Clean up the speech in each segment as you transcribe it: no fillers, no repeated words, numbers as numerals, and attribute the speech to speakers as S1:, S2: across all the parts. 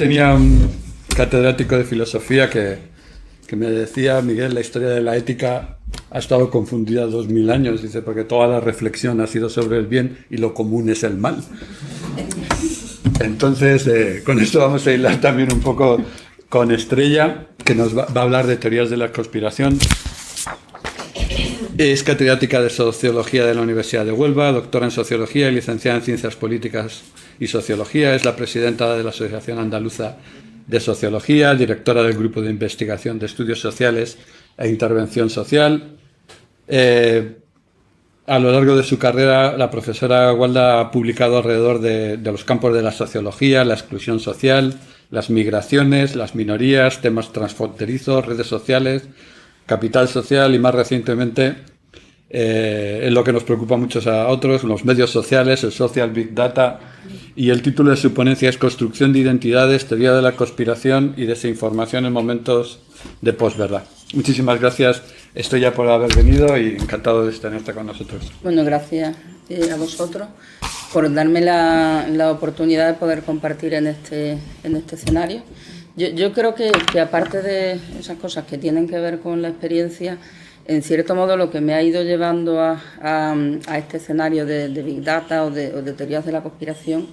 S1: Tenía un catedrático de filosofía que me decía: Miguel, la historia de la ética ha estado confundida 2000 años, dice, porque toda la reflexión ha sido sobre el bien y lo común es el mal. Entonces, con esto vamos a hilar también un poco con Estrella, que nos va a hablar de teorías de la conspiración. Es catedrática de Sociología de la Universidad de Huelva, doctora en Sociología y licenciada en Ciencias Políticas y Sociología. Es la presidenta de la Asociación Andaluza de Sociología, directora del Grupo de Investigación de Estudios Sociales e Intervención Social. A lo largo de su carrera, la profesora Gualda ha publicado alrededor de los campos de la sociología, la exclusión social, las migraciones, las minorías, temas transfronterizos, redes sociales, capital social y, más recientemente, en lo que nos preocupa mucho a otros, los medios sociales, el social big data, y el título de su ponencia es Construcción de identidades, teoría de la conspiración y desinformación en momentos de posverdad. Muchísimas gracias, Estrella, por haber venido y encantado de tenerte con nosotros.
S2: Bueno, gracias a vosotros por darme la oportunidad de poder compartir en este escenario. Yo creo que aparte de esas cosas que tienen que ver con la experiencia, en cierto modo lo que me ha ido llevando a este escenario de Big Data o de teorías de la conspiración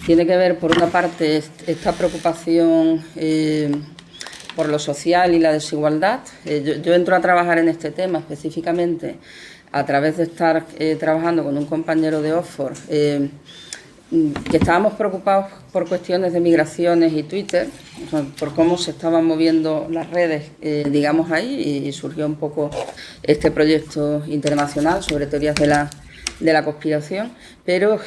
S2: tiene que ver, por una parte, esta preocupación por lo social y la desigualdad. Yo entro a trabajar en este tema específicamente a través de estar trabajando con un compañero de Oxford, que estábamos preocupados por cuestiones de migraciones y Twitter, por cómo se estaban moviendo las redes, digamos, ahí, y surgió un poco este proyecto internacional sobre teorías de la conspiración, pero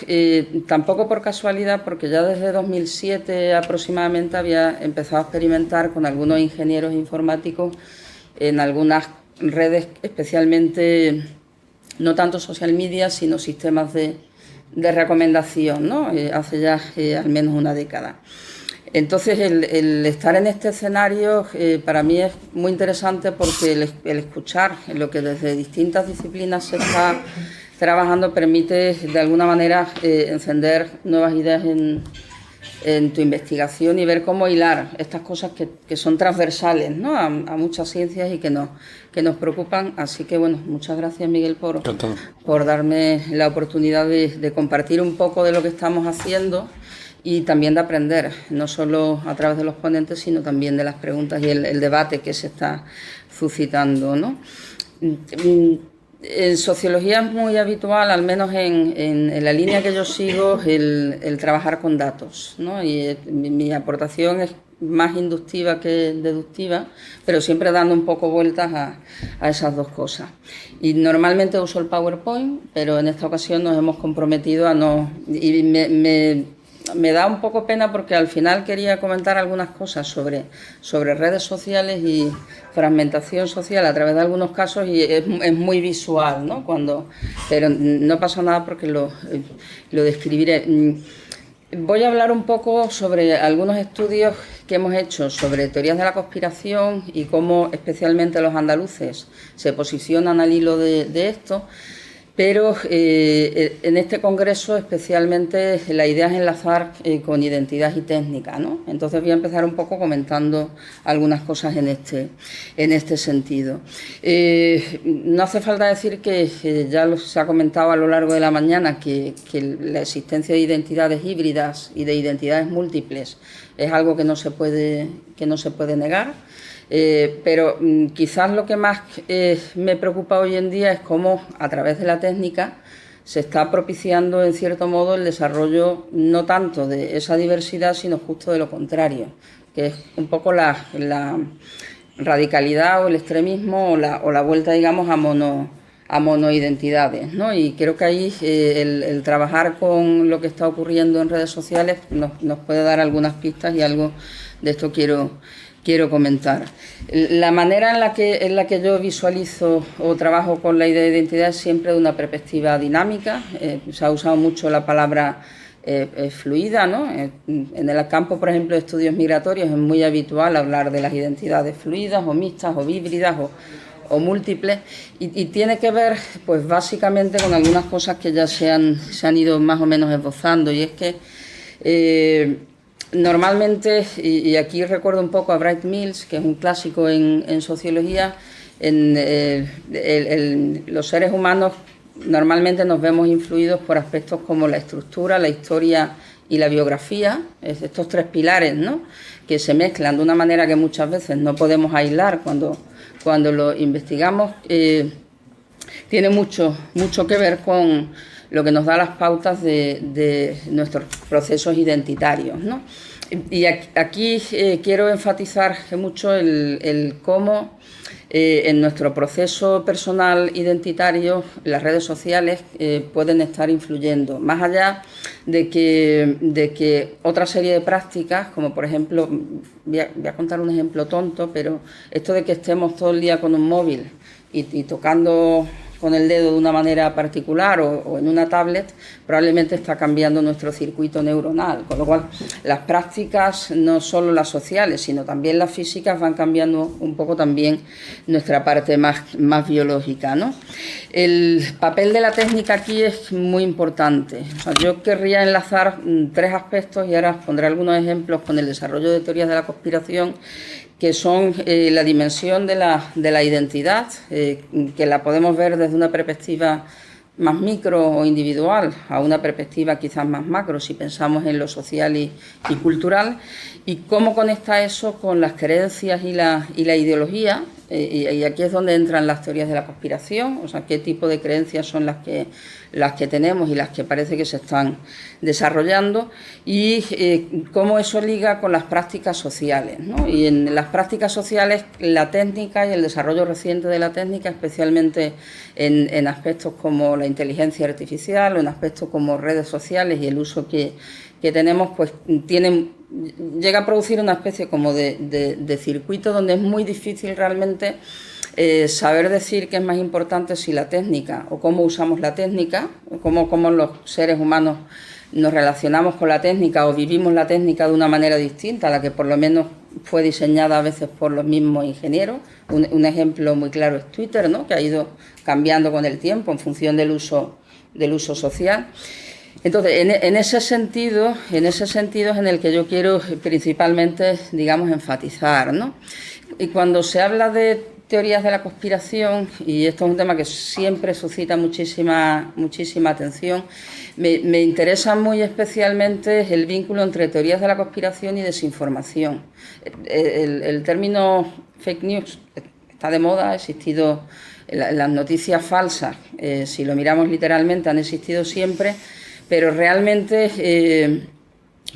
S2: tampoco por casualidad, porque ya desde 2007 aproximadamente había empezado a experimentar con algunos ingenieros informáticos en algunas redes, especialmente no tanto social media, sino sistemas de recomendación, ¿no? Hace ya al menos una década. Entonces, el estar en este escenario para mí es muy interesante, porque el escuchar lo que desde distintas disciplinas se está trabajando permite de alguna manera encender nuevas ideas en tu investigación y ver cómo hilar estas cosas que son transversales, ¿no? a muchas ciencias y que nos preocupan. Así que, bueno, muchas gracias, Miguel, por darme la oportunidad de compartir un poco de lo que estamos haciendo y también de aprender, no solo a través de los ponentes, sino también de las preguntas y el debate que se está suscitando, ¿no? En sociología es muy habitual, al menos en la línea que yo sigo, el trabajar con datos, ¿no? Y mi aportación es más inductiva que deductiva, pero siempre dando un poco vueltas a esas dos cosas. Y normalmente uso el PowerPoint, pero en esta ocasión nos hemos comprometido a no... Y me da un poco pena, porque al final quería comentar algunas cosas sobre redes sociales y fragmentación social a través de algunos casos, y es muy visual, ¿no? Pero no pasa nada, porque lo describiré. Voy a hablar un poco sobre algunos estudios que hemos hecho sobre teorías de la conspiración y cómo especialmente los andaluces se posicionan al hilo de esto. Pero en este congreso especialmente la idea es enlazar con identidad y técnica, ¿no? Entonces voy a empezar un poco comentando algunas cosas en este sentido. No hace falta decir que ya se ha comentado a lo largo de la mañana que la existencia de identidades híbridas y de identidades múltiples es algo que no se puede negar. Pero quizás lo que más me preocupa hoy en día es cómo, a través de la técnica, se está propiciando, en cierto modo, el desarrollo no tanto de esa diversidad, sino justo de lo contrario, que es un poco la radicalidad o el extremismo o la vuelta, digamos, a monoidentidades, ¿no? Y creo que ahí el trabajar con lo que está ocurriendo en redes sociales nos puede dar algunas pistas, y algo de esto quiero comentar. La manera en la que yo visualizo o trabajo con la idea de identidad es siempre de una perspectiva dinámica. Se ha usado mucho la palabra fluida, ¿no? En el campo, por ejemplo, de estudios migratorios es muy habitual hablar de las identidades fluidas o mixtas o híbridas o múltiples, y tiene que ver, pues, básicamente con algunas cosas que ya se han ido más o menos esbozando, y es que Normalmente, y aquí recuerdo un poco a Bright Mills, que es un clásico en sociología, los seres humanos normalmente nos vemos influidos por aspectos como la estructura, la historia y la biografía, estos tres pilares, ¿no?, que se mezclan de una manera que muchas veces no podemos aislar cuando lo investigamos. Tiene mucho que ver con lo que nos da las pautas de nuestros procesos identitarios, ¿no? Y aquí quiero enfatizar mucho el cómo en nuestro proceso personal identitario las redes sociales pueden estar influyendo, más allá de que otra serie de prácticas, como por ejemplo, voy a contar un ejemplo tonto, pero esto de que estemos todo el día con un móvil y tocando con el dedo de una manera particular o en una tablet, probablemente está cambiando nuestro circuito neuronal, con lo cual las prácticas, no solo las sociales, sino también las físicas, van cambiando un poco también nuestra parte más biológica, ¿no? El papel de la técnica aquí es muy importante. O sea, yo querría enlazar tres aspectos y ahora os pondré algunos ejemplos con el desarrollo de teorías de la conspiración, que son la dimensión de la identidad, que la podemos ver desde una perspectiva más micro o individual a una perspectiva quizás más macro, si pensamos en lo social y cultural, y cómo conecta eso con las creencias y la ideología, y aquí es donde entran las teorías de la conspiración, o sea, qué tipo de creencias son las que tenemos y las que parece que se están desarrollando, y cómo eso liga con las prácticas sociales, ¿no? Y en las prácticas sociales la técnica y el desarrollo reciente de la técnica, especialmente en aspectos como la inteligencia artificial o en aspectos como redes sociales y el uso que tenemos, pues llega a producir una especie como de circuito donde es muy difícil realmente saber decir qué es más importante, si la técnica o cómo usamos la técnica, cómo los seres humanos nos relacionamos con la técnica o vivimos la técnica de una manera distinta a la que por lo menos fue diseñada a veces por los mismos ingenieros. Un ejemplo muy claro es Twitter, ¿no?, que ha ido cambiando con el tiempo en función del uso social. Entonces, en ese sentido es en el que yo quiero principalmente, digamos, enfatizar, ¿no? Y cuando se habla de teorías de la conspiración, y esto es un tema que siempre suscita muchísima atención, me interesa muy especialmente el vínculo entre teorías de la conspiración y desinformación. El término fake news está de moda, ha existido, las noticias falsas, si lo miramos literalmente, han existido siempre, pero realmente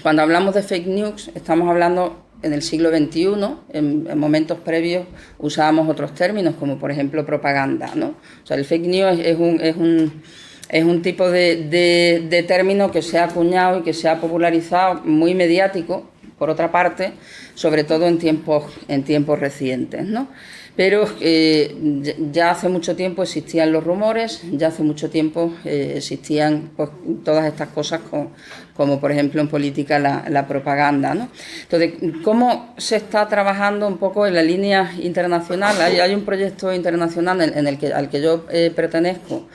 S2: cuando hablamos de fake news estamos hablando en el siglo XXI, en momentos previos usábamos otros términos, como por ejemplo propaganda, ¿no? O sea, el fake news es un tipo de término que se ha acuñado y que se ha popularizado, muy mediático, por otra parte, sobre todo en tiempos recientes, ¿no? Pero ya hace mucho tiempo existían los rumores, ya hace mucho tiempo existían, pues, todas estas cosas como por ejemplo en política la propaganda, ¿no? Entonces, ¿cómo se está trabajando un poco en la línea internacional? Hay un proyecto internacional al que yo pertenezco,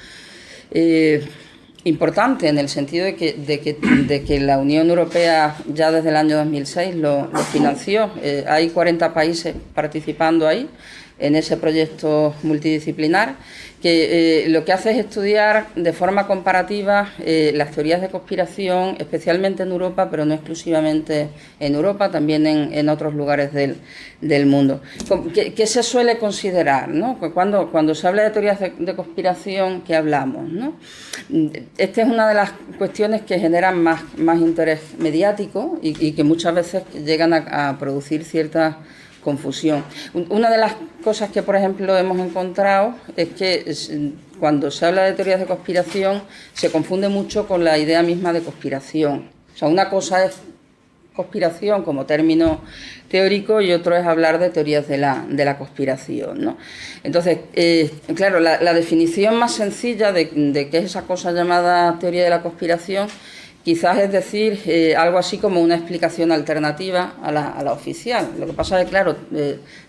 S2: importante en el sentido de que la Unión Europea ya desde el año 2006 lo financió. Hay 40 países participando ahí en ese proyecto multidisciplinar, que lo que hace es estudiar de forma comparativa las teorías de conspiración, especialmente en Europa, pero no exclusivamente en Europa, también en otros lugares del mundo. ¿Qué se suele considerar, ¿no? Cuando se habla de teorías de conspiración, ¿qué hablamos, ¿no? Esta es una de las cuestiones que generan más interés mediático y que muchas veces llegan a producir cierta confusión. Una de las cosas que, por ejemplo, hemos encontrado es que cuando se habla de teorías de conspiración se confunde mucho con la idea misma de conspiración. O sea, una cosa es conspiración como término teórico y otro es hablar de teorías de la conspiración, ¿no? Entonces, claro, la definición más sencilla de qué es esa cosa llamada teoría de la conspiración quizás es decir algo así como una explicación alternativa a la oficial. Lo que pasa es que, claro,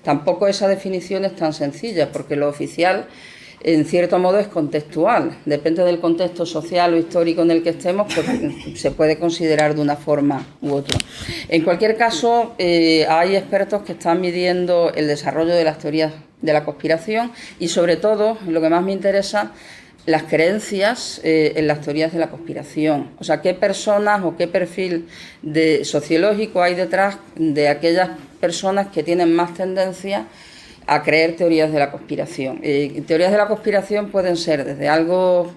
S2: tampoco esa definición es tan sencilla, porque lo oficial en cierto modo es contextual. Depende del contexto social o histórico en el que estemos, pues se puede considerar de una forma u otra. En cualquier caso, hay expertos que están midiendo el desarrollo de las teorías de la conspiración y, sobre todo, lo que más me interesa, las creencias en las teorías de la conspiración. O sea, qué personas o qué perfil sociológico hay detrás de aquellas personas que tienen más tendencia a creer teorías de la conspiración. Teorías de la conspiración pueden ser desde algo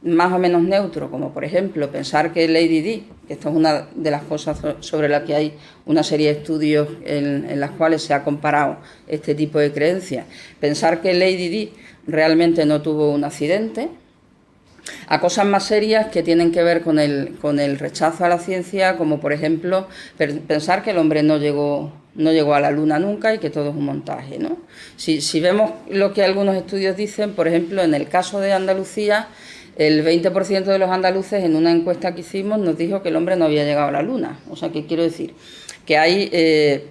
S2: más o menos neutro, como por ejemplo pensar que Lady Di, que esto es una de las cosas sobre las que hay una serie de estudios en las cuales se ha comparado este tipo de creencias, pensar que Lady Di realmente no tuvo un accidente, a cosas más serias que tienen que ver con el rechazo a la ciencia, como por ejemplo pensar que el hombre no llegó a la luna nunca y que todo es un montaje, ¿no? Si vemos lo que algunos estudios dicen, por ejemplo, en el caso de Andalucía, el 20% de los andaluces en una encuesta que hicimos nos dijo que el hombre no había llegado a la luna. O sea, ¿qué quiero decir? Que hay,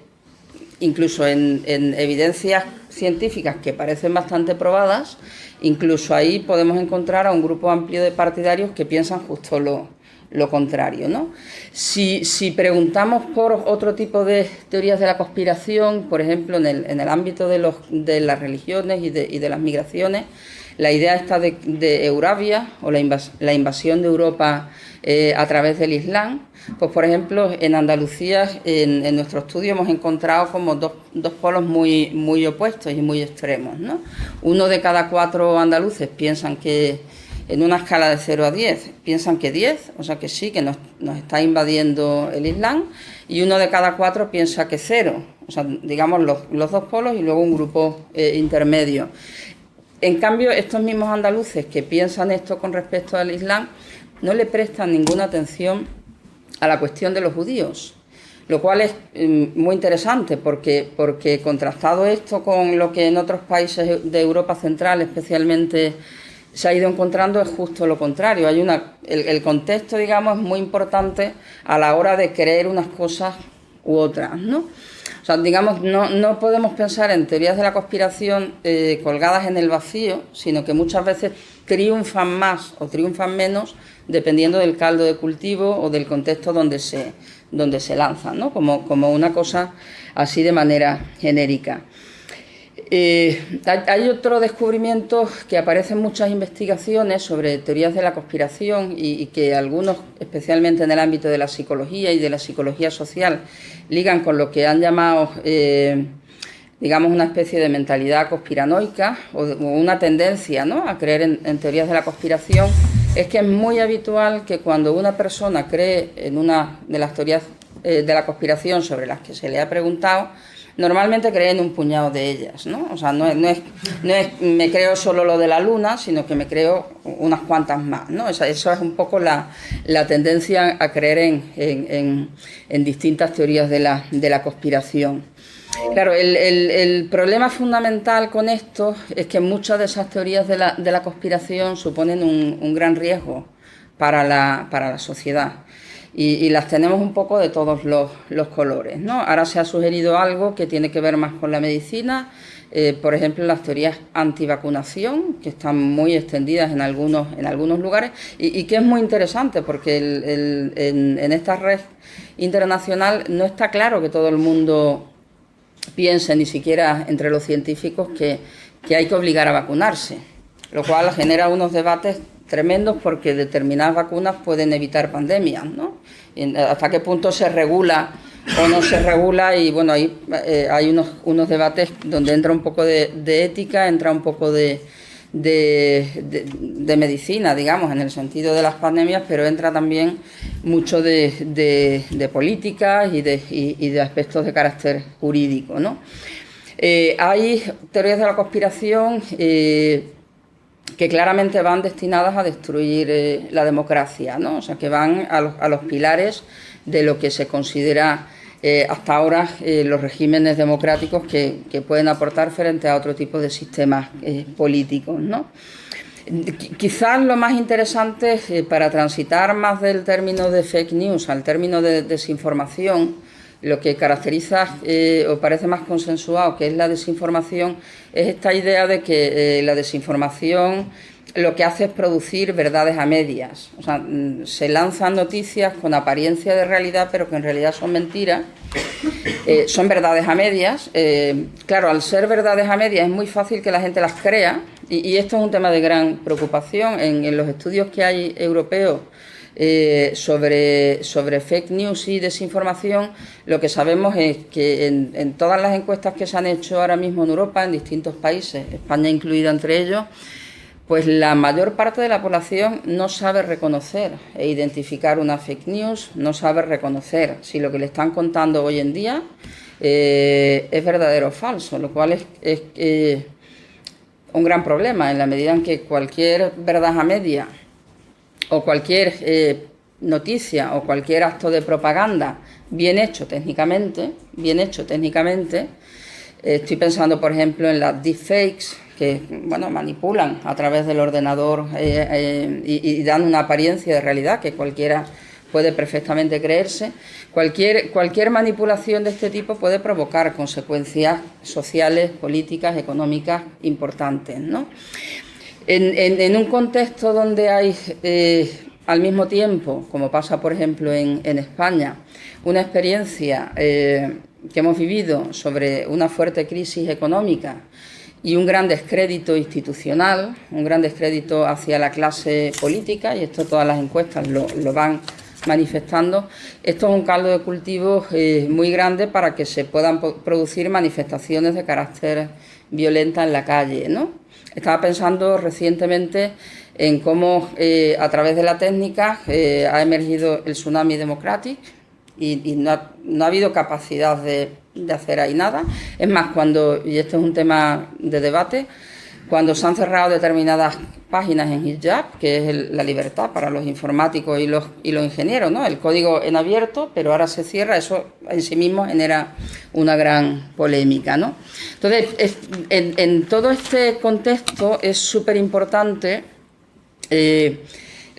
S2: incluso en evidencias científicas que parecen bastante probadas, incluso ahí podemos encontrar a un grupo amplio de partidarios que piensan justo lo contrario, ¿no? Si preguntamos por otro tipo de teorías de la conspiración, por ejemplo, en el ámbito de las religiones y de las migraciones, la idea esta de Eurabia o la invasión de Europa a través del Islam, pues por ejemplo en Andalucía en nuestro estudio hemos encontrado como dos polos muy opuestos y muy extremos, ¿no? 1 de cada 4 andaluces piensan que, en una escala de 0 a 10, piensan que 10, o sea que sí, que nos está invadiendo el Islam, y 1 de cada 4 piensa que 0, o sea, digamos los dos polos y luego un grupo intermedio. En cambio, estos mismos andaluces que piensan esto con respecto al Islam no le prestan ninguna atención a la cuestión de los judíos, lo cual es muy interesante porque contrastado esto con lo que en otros países de Europa Central especialmente se ha ido encontrando, es justo lo contrario. El contexto, digamos, es muy importante a la hora de creer unas cosas u otras, ¿no? O sea, digamos, no podemos pensar en teorías de la conspiración colgadas en el vacío, sino que muchas veces triunfan más o triunfan menos dependiendo del caldo de cultivo o del contexto donde se lanzan, ¿no? Como una cosa así de manera genérica. Hay otro descubrimiento que aparece en muchas investigaciones sobre teorías de la conspiración y que algunos, especialmente en el ámbito de la psicología y de la psicología social, ligan con lo que han llamado, digamos, una especie de mentalidad conspiranoica o una tendencia, ¿no?, a creer en teorías de la conspiración. Es que es muy habitual que cuando una persona cree en una de las teorías de la conspiración sobre las que se le ha preguntado, normalmente cree en un puñado de ellas, ¿no? O sea, no es me creo solo lo de la luna, sino que me creo unas cuantas más, ¿no? Eso es un poco la tendencia a creer en distintas teorías de la conspiración. Claro, el problema fundamental con esto es que muchas de esas teorías de la conspiración suponen un gran riesgo para la sociedad. Y las tenemos un poco de todos los colores, ¿no? Ahora se ha sugerido algo que tiene que ver más con la medicina, por ejemplo, las teorías antivacunación, que están muy extendidas en algunos lugares, y que es muy interesante porque en esta red internacional no está claro que todo el mundo piense, ni siquiera entre los científicos, que hay que obligar a vacunarse, lo cual genera unos debates tremendos porque determinadas vacunas pueden evitar pandemias, ¿no? Hasta qué punto se regula o no se regula, y bueno, ahí hay unos debates donde entra un poco de ética, entra un poco de medicina, digamos, en el sentido de las pandemias, pero entra también mucho de políticas y de aspectos de carácter jurídico, ¿no? Hay teorías de la conspiración que claramente van destinadas a destruir la democracia, ¿no? O sea, que van a los pilares de lo que se considera hasta ahora los regímenes democráticos que pueden aportar frente a otro tipo de sistemas políticos, ¿no? Quizás lo más interesante para transitar más del término de fake news al término de desinformación, lo que caracteriza o parece más consensuado que es la desinformación es esta idea de que la desinformación lo que hace es producir verdades a medias. O sea, se lanzan noticias con apariencia de realidad, pero que en realidad son mentiras. Son verdades a medias. Claro, al ser verdades a medias es muy fácil que la gente las crea, y esto es un tema de gran preocupación. En los estudios que hay europeos sobre fake news y desinformación, lo que sabemos es que en todas las encuestas que se han hecho ahora mismo en Europa, en distintos países, España incluida entre ellos, pues la mayor parte de la población no sabe reconocer e identificar una fake news, no sabe reconocer si lo que le están contando hoy en día es verdadero o falso, lo cual es un gran problema en la medida en que cualquier verdad a media o cualquier noticia o cualquier acto de propaganda bien hecho técnicamente, estoy pensando por ejemplo en las deepfakes, que bueno, manipulan a través del ordenador y dan una apariencia de realidad que cualquiera puede perfectamente creerse. Cualquier manipulación de este tipo puede provocar consecuencias sociales, políticas, económicas importantes, ¿no? En un contexto donde hay al mismo tiempo, como pasa por ejemplo en España, una experiencia que hemos vivido sobre una fuerte crisis económica y un gran descrédito institucional, un gran descrédito hacia la clase política, y esto todas las encuestas lo van manifestando. Esto es un caldo de cultivo muy grande para que se puedan producir manifestaciones de carácter violenta en la calle, ¿no? Estaba pensando recientemente en cómo a través de la técnica ha emergido el Tsunami Democratic y no ha habido capacidad de hacer ahí nada. Es más, y esto es un tema de debate, cuando se han cerrado determinadas páginas en Hijab, que es la libertad para los informáticos y los ingenieros, ¿no? El código en abierto, pero ahora se cierra, eso en sí mismo genera una gran polémica, ¿no? Entonces, en todo este contexto es súper importante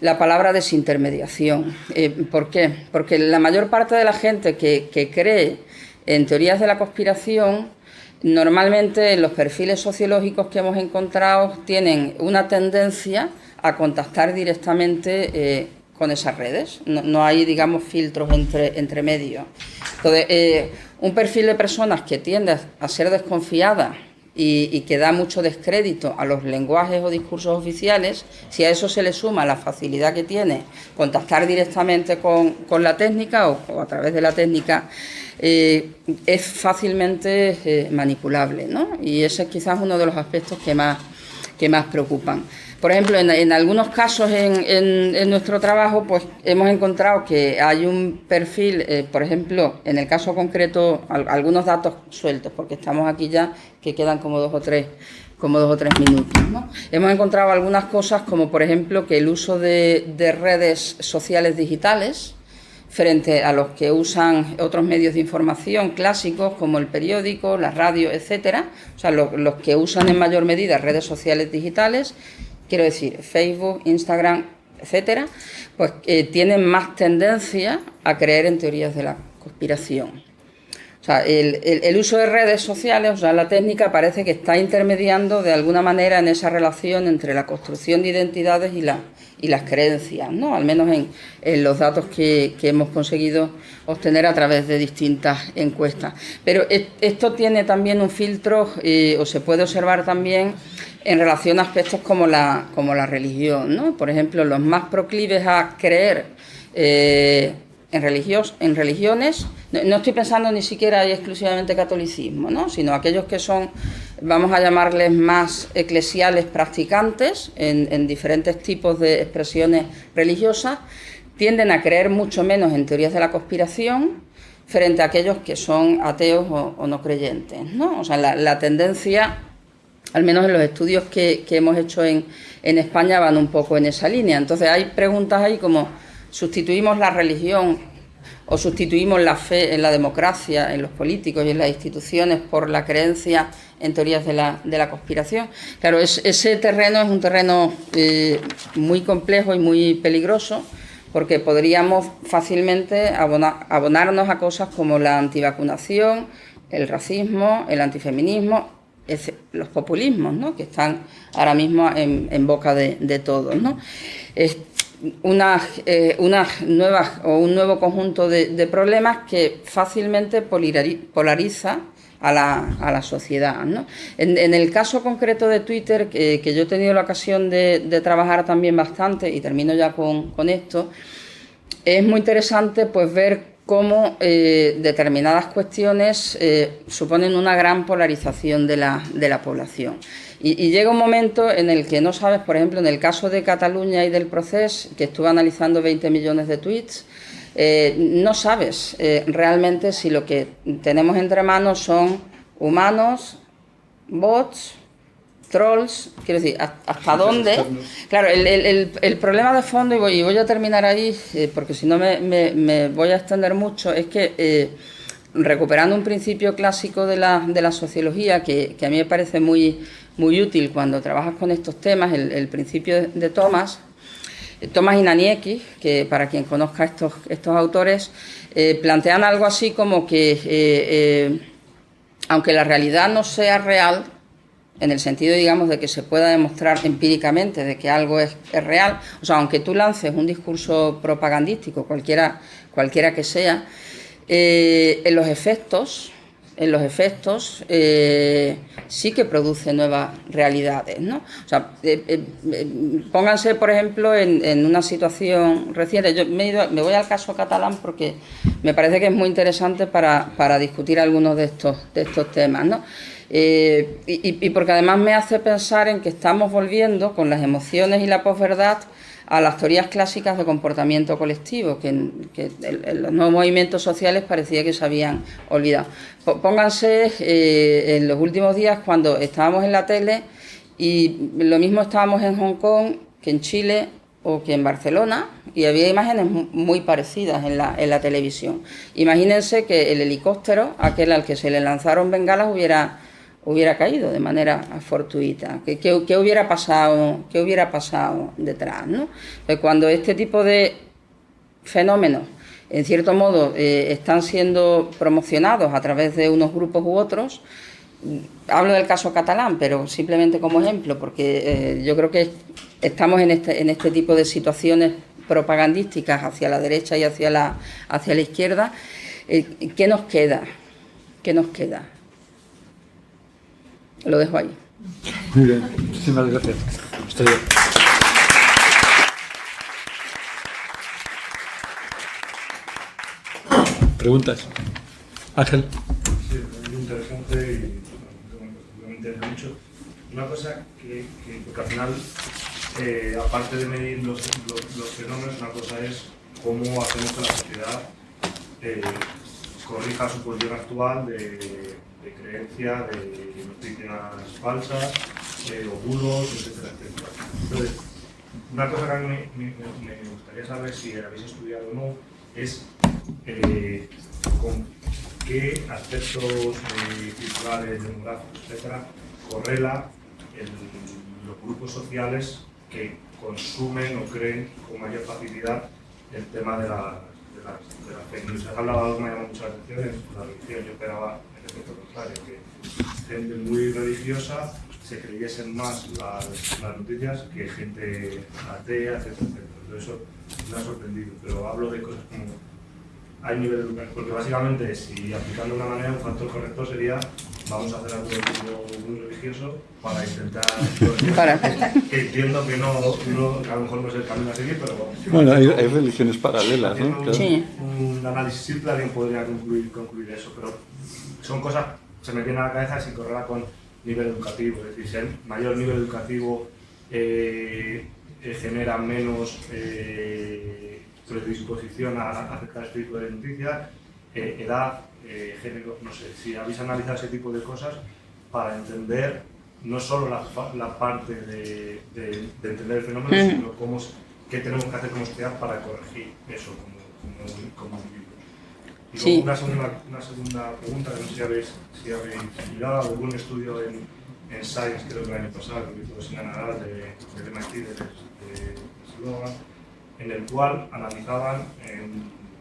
S2: la palabra desintermediación. ¿Por qué? Porque la mayor parte de la gente que cree en teorías de la conspiración, normalmente en los perfiles sociológicos que hemos encontrado tienen una tendencia a contactar directamente con esas redes. No hay, digamos, filtros entre medios. Entonces, un perfil de personas que tiende a ser desconfiada y que da mucho descrédito a los lenguajes o discursos oficiales, si a eso se le suma la facilidad que tiene contactar directamente con la técnica o a través de la técnica, es fácilmente manipulable, ¿no? Y ese es quizás uno de los aspectos que más preocupan. Por ejemplo, en algunos casos en nuestro trabajo, pues hemos encontrado que hay un perfil, por ejemplo, en el caso concreto, algunos datos sueltos, porque estamos aquí ya, que quedan como dos o tres minutos, ¿no? Hemos encontrado algunas cosas como, por ejemplo, que el uso de redes sociales digitales frente a los que usan otros medios de información clásicos como el periódico, la radio, etcétera, o sea, los que usan en mayor medida redes sociales digitales, quiero decir, Facebook, Instagram, etcétera, pues tienen más tendencia a creer en teorías de la conspiración. O sea, el uso de redes sociales, o sea, la técnica parece que está intermediando de alguna manera en esa relación entre la construcción de identidades y las creencias, ¿no? Al menos en los datos que hemos conseguido obtener a través de distintas encuestas. Pero esto tiene también un filtro, o se puede observar también en relación a aspectos como la religión, ¿no? Por ejemplo, los más proclives a creer en religiones, no estoy pensando ni siquiera y exclusivamente catolicismo, ¿no? Sino aquellos que son, vamos a llamarles más eclesiales practicantes en diferentes tipos de expresiones religiosas, tienden a creer mucho menos en teorías de la conspiración frente a aquellos que son ateos o no creyentes, ¿no? O sea, la tendencia, al menos en los estudios que hemos hecho en España, van un poco en esa línea. Entonces hay preguntas ahí como: ¿sustituimos la religión o sustituimos la fe en la democracia, en los políticos y en las instituciones por la creencia en teorías de la conspiración? Claro, ese terreno es un terreno muy complejo y muy peligroso, porque podríamos fácilmente abonarnos a cosas como la antivacunación, el racismo, el antifeminismo, los populismos, ¿no?, que están ahora mismo en boca de todos, ¿no? Un nuevo conjunto de problemas que fácilmente polariza a la sociedad, ¿no? En el caso concreto de Twitter, que yo he tenido la ocasión de trabajar también bastante, y termino ya con esto, es muy interesante pues ver cómo determinadas cuestiones suponen una gran polarización de la población. Y llega un momento en el que no sabes, por ejemplo, en el caso de Cataluña y del Procés, que estuve analizando 20 millones de tweets, no sabes realmente si lo que tenemos entre manos son humanos, bots, trolls, quiero decir, ¿hasta dónde? Claro, el problema de fondo, y voy a terminar ahí, porque si no me voy a extender mucho, es que recuperando un principio clásico de la sociología, que a mí me parece muy útil cuando trabajas con estos temas, el principio de Thomas y Naniekis, que para quien conozca estos autores, plantean algo así como que aunque la realidad no sea real, en el sentido, digamos, de que se pueda demostrar empíricamente de que algo es real, o sea, aunque tú lances un discurso propagandístico, cualquiera que sea, en los efectos sí que produce nuevas realidades, ¿no? O sea, pónganse, por ejemplo, en una situación reciente. Yo me voy al caso catalán porque me parece que es muy interesante para discutir algunos de estos temas, ¿no? Y porque además me hace pensar en que estamos volviendo con las emociones y la posverdad a las teorías clásicas de comportamiento colectivo, que en los nuevos movimientos sociales parecía que se habían olvidado. Pónganse en los últimos días cuando estábamos en la tele, y lo mismo estábamos en Hong Kong que en Chile o que en Barcelona, y había imágenes muy parecidas en la televisión. Imagínense que el helicóptero, aquel al que se le lanzaron bengalas, hubiera caído de manera fortuita. ¿Qué hubiera pasado detrás, ¿no? Pues cuando este tipo de fenómenos, en cierto modo, están siendo promocionados a través de unos grupos u otros, hablo del caso catalán, pero simplemente como ejemplo, porque yo creo que estamos en este tipo de situaciones propagandísticas hacia la derecha y hacia la izquierda. ¿Qué nos queda? Lo dejo ahí.
S1: Muy bien, muchísimas gracias. Estoy bien. ¿Preguntas? Ángel.
S3: Sí, es muy interesante y me interesa mucho. Una cosa porque al final, aparte de medir los fenómenos, una cosa es cómo hacemos que la sociedad corrija su posición actual de creencia, de noticias falsas, o bulos, etcétera, etcétera. Entonces, una cosa que a mí me gustaría saber si habéis estudiado o no es con qué aspectos culturales, demográficos, etcétera, correla los grupos sociales que consumen o creen con mayor facilidad el tema de las fake news. Has hablado de algo que me llama mucho la atención, es la religión. Yo esperaba el efecto contrario, que gente muy religiosa se creyesen más las noticias que gente atea, etcétera, etcétera. Todo eso me ha sorprendido, pero hablo de cosas como hay nivel educativo, porque básicamente si aplicando de una manera un factor corrector sería vamos a hacer algo muy religioso para intentar que entiendo que no, a lo mejor no es el camino a seguir, pero
S1: bueno, hay religiones paralelas, ¿no?
S2: Sí.
S3: Un análisis simple alguien podría concluir eso, pero son cosas se me viene a la cabeza si correla con nivel educativo, es decir, si el mayor nivel educativo genera menos predisposición a aceptar este tipo de noticias, edad, género, no sé, si habéis analizado ese tipo de cosas para entender no solo la parte de entender el fenómeno, sino qué tenemos que hacer como sociedad para corregir eso como individuos. Y luego una segunda pregunta, que no sé si habéis mirado algún estudio en Science, creo que el año pasado, que hizo Sina Nadal de MIT, de Slogan, en el cual analizaban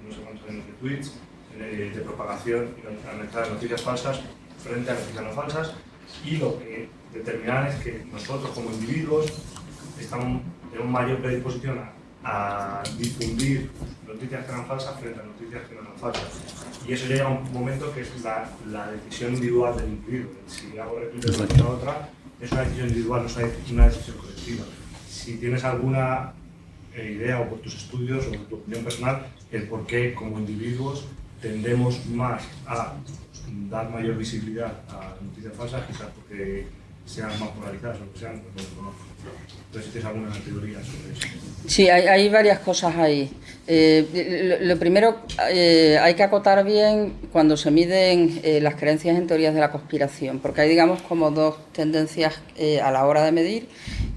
S3: no sé cuántos años de tweets, de propagación, y analizaban noticias falsas frente a noticias no falsas, y lo que determinaban es que nosotros como individuos tenemos mayor predisposición a difundir noticias que eran falsas frente a noticias que no eran falsas. Y eso llega a un momento que es la decisión individual del individuo. Si hago retweet de una cosa a otra, es una decisión individual, no es una decisión colectiva. Si tienes alguna idea o por tus estudios o por tu opinión personal, el por qué como individuos tendemos más a dar mayor visibilidad a noticias falsas, quizás porque sean más polarizadas o que sean, no. Entonces, ¿tienes alguna teoría sobre eso?
S2: Sí, hay varias cosas ahí. Lo primero, hay que acotar bien cuando se miden las creencias en teorías de la conspiración, porque hay, digamos, como dos tendencias a la hora de medir,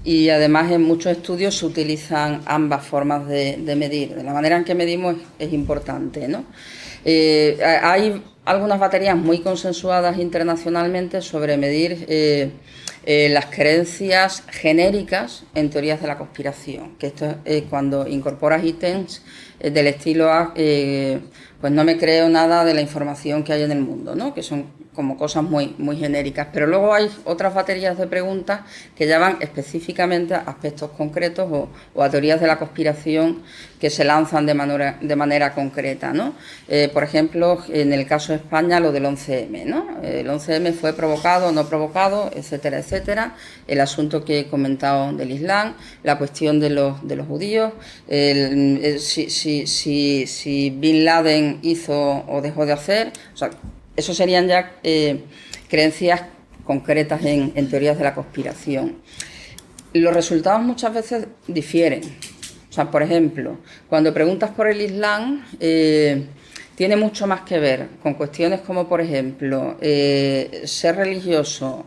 S2: y además en muchos estudios se utilizan ambas formas de medir. De la manera en que medimos es importante, ¿no? Hay algunas baterías muy consensuadas internacionalmente sobre medir las creencias genéricas en teorías de la conspiración, que esto es cuando incorporas ítems del estilo pues no me creo nada de la información que hay en el mundo, ¿no? Que son como cosas muy genéricas, pero luego hay otras baterías de preguntas que llaman específicamente a aspectos concretos o a teorías de la conspiración que se lanzan de manera concreta, ¿no? Por ejemplo, en el caso de España, lo del 11M, ¿no? El 11M fue provocado o no provocado, etcétera, etcétera. El asunto que he comentado del Islam, la cuestión de los judíos, si Bin Laden hizo o dejó de hacer, o sea, eso serían ya creencias concretas en teorías de la conspiración. Los resultados muchas veces difieren. O sea, por ejemplo, cuando preguntas por el Islam, tiene mucho más que ver con cuestiones como, por ejemplo, ser religioso,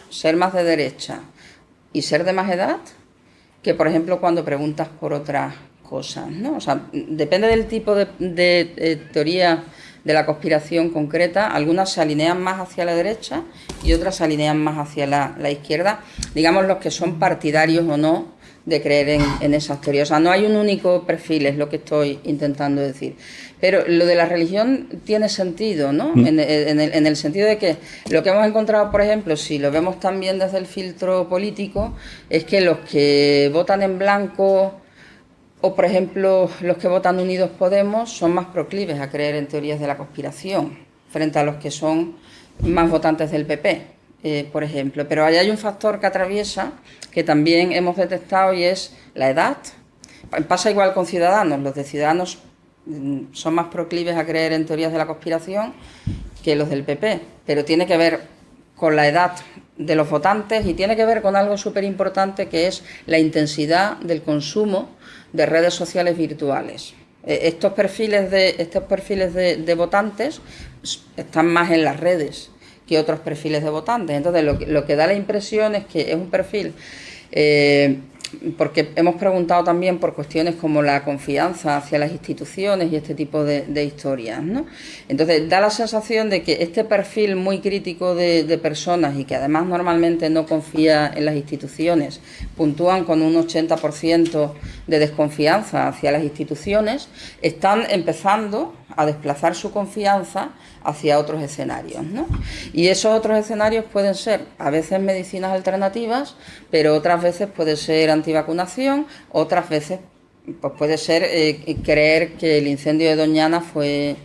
S2: ser más de derecha y ser de más edad, que, por ejemplo, cuando preguntas por otras cosas, ¿no? O sea, depende del tipo de teoría de la conspiración concreta. Algunas se alinean más hacia la derecha y otras se alinean más hacia la izquierda, digamos los que son partidarios o no de creer en esas teorías. O sea, no hay un único perfil, es lo que estoy intentando decir. Pero lo de la religión tiene sentido, ¿no? En el sentido de que lo que hemos encontrado, por ejemplo, si lo vemos también desde el filtro político, es que los que votan en blanco, o, por ejemplo, los que votan Unidos Podemos, son más proclives a creer en teorías de la conspiración frente a los que son más votantes del PP, por ejemplo. Pero ahí hay un factor que atraviesa, que también hemos detectado, y es la edad. Pasa igual con Ciudadanos. Los de Ciudadanos son más proclives a creer en teorías de la conspiración que los del PP, pero tiene que ver con la edad de los votantes y tiene que ver con algo súper importante, que es la intensidad del consumo de redes sociales virtuales. Estos perfiles de votantes están más en las redes que otros perfiles de votantes. Entonces, lo que da la impresión es que es un perfil, porque hemos preguntado también por cuestiones como la confianza hacia las instituciones y este tipo de historias, ¿no? Entonces, da la sensación de que este perfil muy crítico de personas, y que además normalmente no confía en las instituciones, puntúan con un 80% de desconfianza hacia las instituciones, están empezando a desplazar su confianza hacia otros escenarios, ¿no? Y esos otros escenarios pueden ser a veces medicinas alternativas, pero otras veces puede ser antivacunación, otras veces pues puede ser creer que el incendio de Doñana fue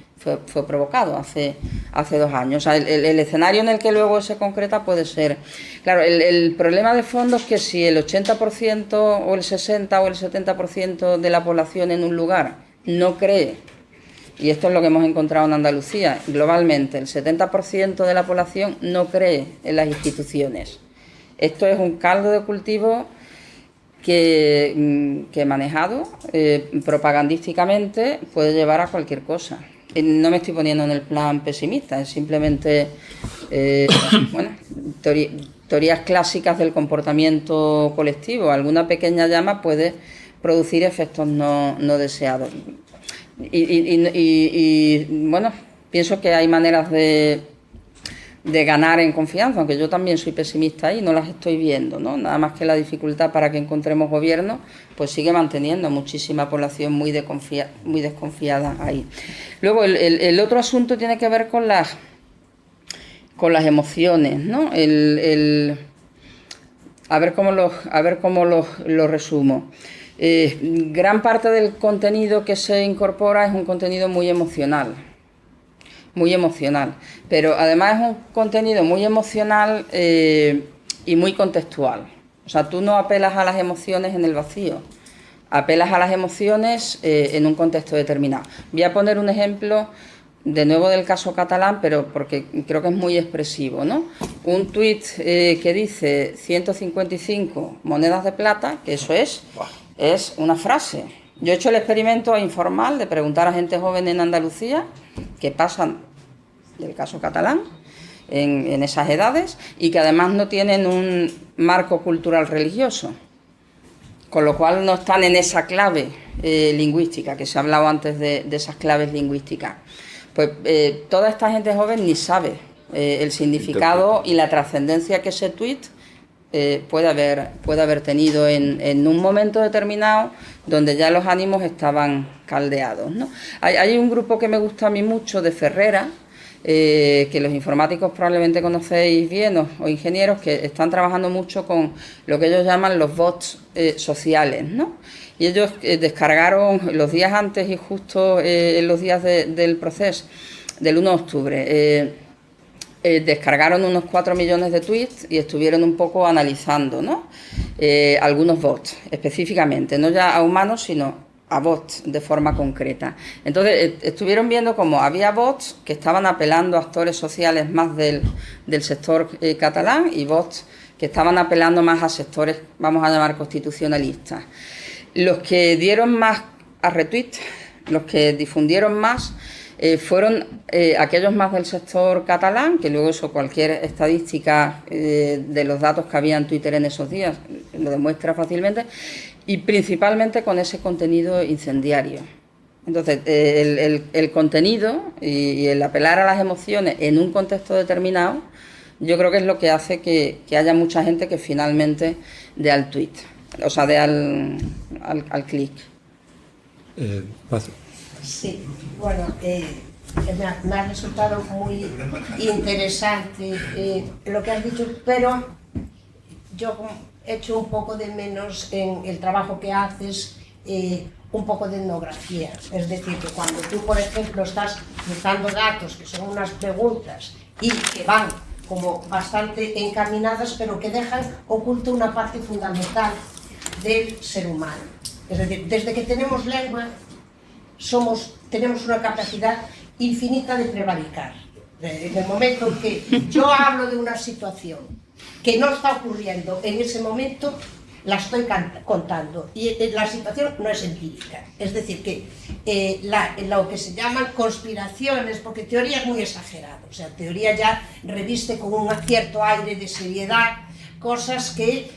S2: provocado hace 2 años. O sea, el escenario en el que luego se concreta puede ser... Claro, el problema de fondo es que si el 80% o el 60% o el 70% de la población en un lugar no cree, y esto es lo que hemos encontrado en Andalucía, globalmente, el 70% de la población no cree en las instituciones. Esto es un caldo de cultivo que manejado propagandísticamente puede llevar a cualquier cosa. No me estoy poniendo en el plan pesimista, es simplemente teorías clásicas del comportamiento colectivo. Alguna pequeña llama puede producir efectos no deseados. Y bueno, pienso que hay maneras de ganar en confianza, aunque yo también soy pesimista ahí, no las estoy viendo, ¿no? Nada más que la dificultad para que encontremos gobierno, pues sigue manteniendo muchísima población muy desconfiada ahí. Luego, el otro asunto tiene que ver con las emociones, ¿no? A ver cómo lo resumo. Gran parte del contenido que se incorpora es un contenido muy emocional, pero además es un contenido muy emocional y muy contextual. O sea, tú no apelas a las emociones en el vacío, apelas a las emociones en un contexto determinado. Voy a poner un ejemplo de nuevo del caso catalán, pero porque creo que es muy expresivo, ¿no? Un tuit que dice 155 monedas de plata, que eso es una frase. Yo he hecho el experimento informal de preguntar a gente joven en Andalucía que pasan del caso catalán en esas edades y que además no tienen un marco cultural religioso, con lo cual no están en esa clave lingüística, que se ha hablado antes de esas claves lingüísticas. Pues toda esta gente joven ni sabe el significado y la trascendencia que ese tuit puede haber tenido en un momento determinado donde ya los ánimos estaban caldeados, ¿no? Hay un grupo que me gusta a mí mucho de Ferrera, que los informáticos probablemente conocéis bien, o ingenieros, que están trabajando mucho con lo que ellos llaman los bots sociales, ¿no? Y ellos descargaron los días antes y justo en los días del proceso, del 1 de octubre, descargaron unos 4 millones de tweets y estuvieron un poco analizando, ¿no? Algunos bots específicamente, no ya a humanos, sino a bots de forma concreta. Entonces estuvieron viendo cómo había bots que estaban apelando a actores sociales más del sector catalán y bots que estaban apelando más a sectores, vamos a llamar, constitucionalistas. Los que dieron más a retweet, los que difundieron más, fueron aquellos más del sector catalán, que luego eso cualquier estadística de los datos que había en Twitter en esos días lo demuestra fácilmente, y principalmente con ese contenido incendiario. Entonces, el contenido y el apelar a las emociones en un contexto determinado, yo creo que es lo que hace que haya mucha gente que finalmente dé al tweet, o sea, dé al clic.
S4: Sí, bueno, me ha resultado muy interesante lo que has dicho, pero yo echo un poco de menos en el trabajo que haces, un poco de etnografía. Es decir, que cuando tú, por ejemplo, estás buscando datos, que son unas preguntas y que van como bastante encaminadas, pero que dejan oculta una parte fundamental del ser humano. Es decir, desde que tenemos lengua, tenemos una capacidad infinita de prevaricar. En el momento en que yo hablo de una situación que no está ocurriendo en ese momento, la estoy contando, y la situación no es empírica. Es decir, que lo que se llaman conspiraciones, porque teoría es muy exagerado, o sea, teoría ya reviste con un cierto aire de seriedad cosas que,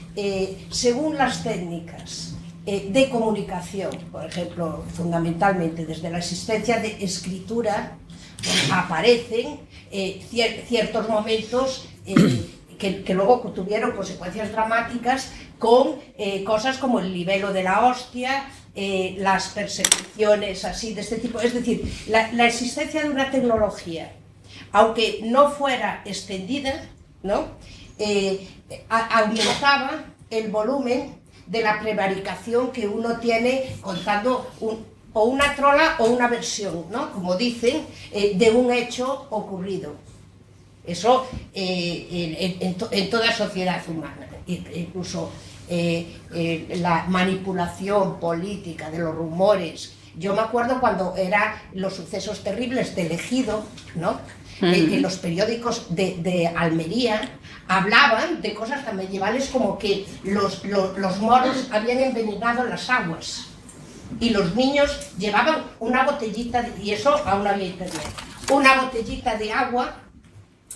S4: según las técnicas de comunicación, por ejemplo, fundamentalmente desde la existencia de escritura, aparecen ciertos momentos que luego tuvieron consecuencias dramáticas con cosas como el libelo de la hostia, las persecuciones así de este tipo. Es decir, la existencia de una tecnología, aunque no fuera extendida, ¿no? Aumentaba el volumen de la prevaricación que uno tiene contando o una trola o una versión, ¿no? Como dicen, de un hecho ocurrido. Eso en toda sociedad humana, incluso la manipulación política de los rumores. Yo me acuerdo cuando eran los sucesos terribles del Ejido, ¿no? En los periódicos de Almería hablaban de cosas tan medievales como que los moros habían envenenado las aguas y los niños llevaban una botellita, y eso aún no había internet, una botellita de agua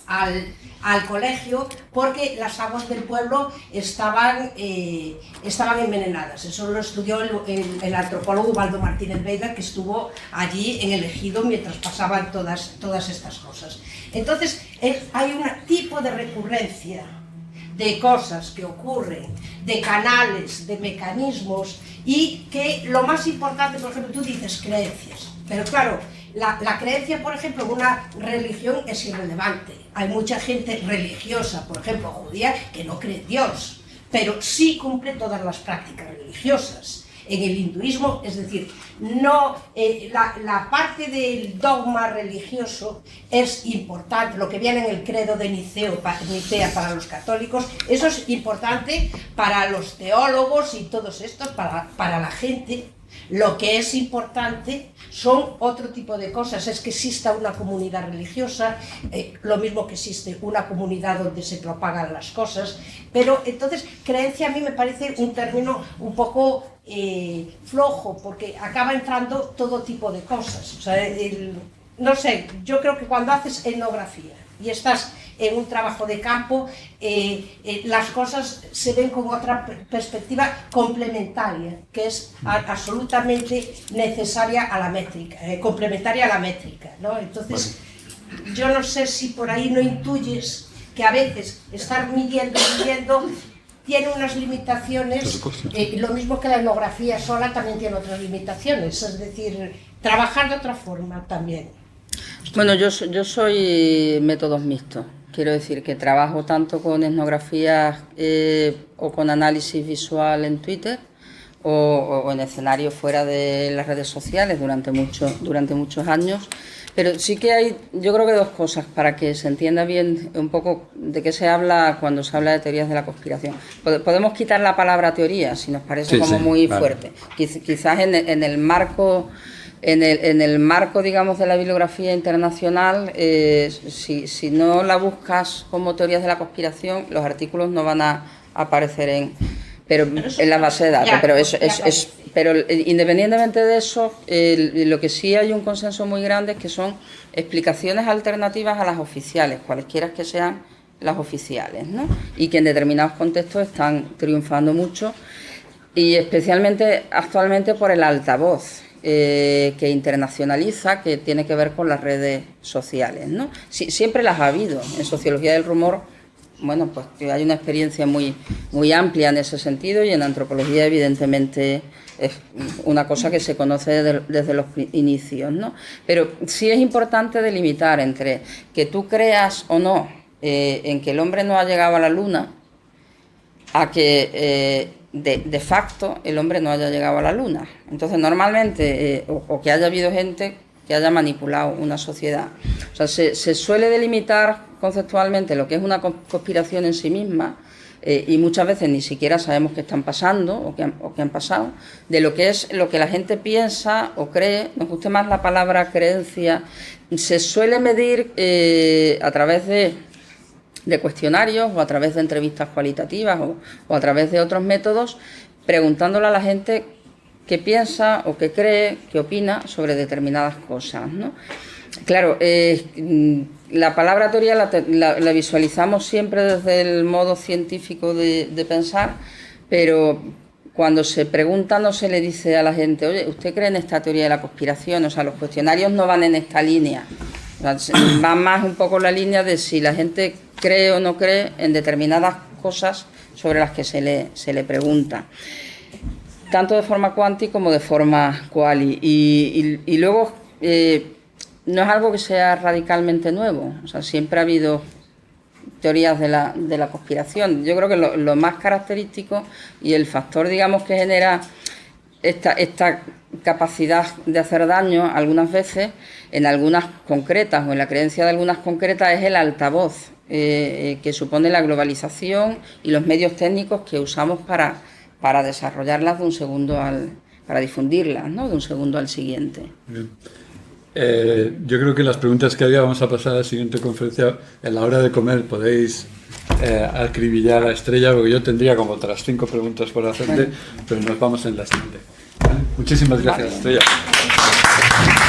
S4: al colegio porque las aguas del pueblo estaban envenenadas. Eso lo estudió el antropólogo Ubaldo Martínez Veiga, que estuvo allí en el Ejido mientras pasaban todas estas cosas. Entonces, hay un tipo de recurrencia de cosas que ocurren, de canales, de mecanismos, y que lo más importante, por ejemplo, tú dices creencias, pero claro, la creencia, por ejemplo, en una religión es irrelevante. Hay mucha gente religiosa, por ejemplo, judía, que no cree en Dios, pero sí cumple todas las prácticas religiosas. En el hinduismo, es decir, no, la parte del dogma religioso es importante, lo que viene en el credo de Nicea para los católicos, eso es importante para los teólogos y todos estos, para la gente. Lo que es importante son otro tipo de cosas, es que exista una comunidad religiosa, lo mismo que existe una comunidad donde se propagan las cosas, pero entonces creencia a mí me parece un término un poco flojo, porque acaba entrando todo tipo de cosas. O sea, no sé, yo creo que cuando haces etnografía y estás en un trabajo de campo, las cosas se ven con otra perspectiva complementaria, que es absolutamente necesaria a la métrica, complementaria a la métrica, ¿no? Entonces, yo no sé si por ahí no intuyes que a veces estar midiendo tiene unas limitaciones, lo mismo que la etnografía sola también tiene otras limitaciones, es decir, trabajar de otra forma también.
S2: Bueno, yo soy métodos mixtos. Quiero decir que trabajo tanto con etnografías o con análisis visual en Twitter o en escenarios fuera de las redes sociales durante muchos años. Pero sí que hay, yo creo que dos cosas para que se entienda bien un poco de qué se habla cuando se habla de teorías de la conspiración. Podemos quitar la palabra teoría si nos parece muy fuerte. Quizás en el marco... En el marco, digamos, de la bibliografía internacional, si no la buscas como teorías de la conspiración, los artículos no van a aparecer en la base de datos. Pero independientemente de eso, lo que sí hay un consenso muy grande es que son explicaciones alternativas a las oficiales, cualesquiera que sean las oficiales, ¿no? Y que en determinados contextos están triunfando mucho, y especialmente actualmente por el altavoz que internacionaliza, que tiene que ver con las redes sociales, ¿no? Siempre las ha habido. En sociología del rumor, bueno, pues hay una experiencia muy amplia en ese sentido, y en antropología evidentemente es una cosa que se conoce desde los inicios, ¿no? Pero sí es importante delimitar entre que tú creas o no en que el hombre no ha llegado a la luna, a que de facto el hombre no haya llegado a la luna. Entonces normalmente, o que haya habido gente que haya manipulado una sociedad. O sea, se suele delimitar conceptualmente lo que es una conspiración en sí misma, y muchas veces ni siquiera sabemos qué están pasando o qué han pasado, de lo que es lo que la gente piensa o cree. Nos guste más la palabra creencia. Se suele medir a través de cuestionarios o a través de entrevistas cualitativas o a través de otros métodos, preguntándole a la gente qué piensa o qué cree, qué opina sobre determinadas cosas, ¿no? Claro, la palabra teoría la visualizamos siempre desde el modo científico de pensar, pero cuando se pregunta no se le dice a la gente, oye, ¿usted cree en esta teoría de la conspiración? O sea, los cuestionarios no van en esta línea. O sea, va más un poco la línea de si la gente cree o no cree en determinadas cosas sobre las que se le pregunta, tanto de forma cuanti como de forma quali. Y luego no es algo que sea radicalmente nuevo. O sea, siempre ha habido teorías de la conspiración. Yo creo que lo más característico y el factor, digamos, que genera esta capacidad de hacer daño algunas veces, en algunas concretas o en la creencia de algunas concretas, es el altavoz que supone la globalización y los medios técnicos que usamos para desarrollarlas para difundirlas, ¿no? De un segundo al siguiente.
S1: Bien. Yo creo que las preguntas que había, vamos a pasar a la siguiente conferencia. En la hora de comer podéis acribillar a Estrella, porque yo tendría como otras 5 preguntas por hacerte, pero nos vamos en la siguiente. ¿Vale? Muchísimas gracias, Estrella.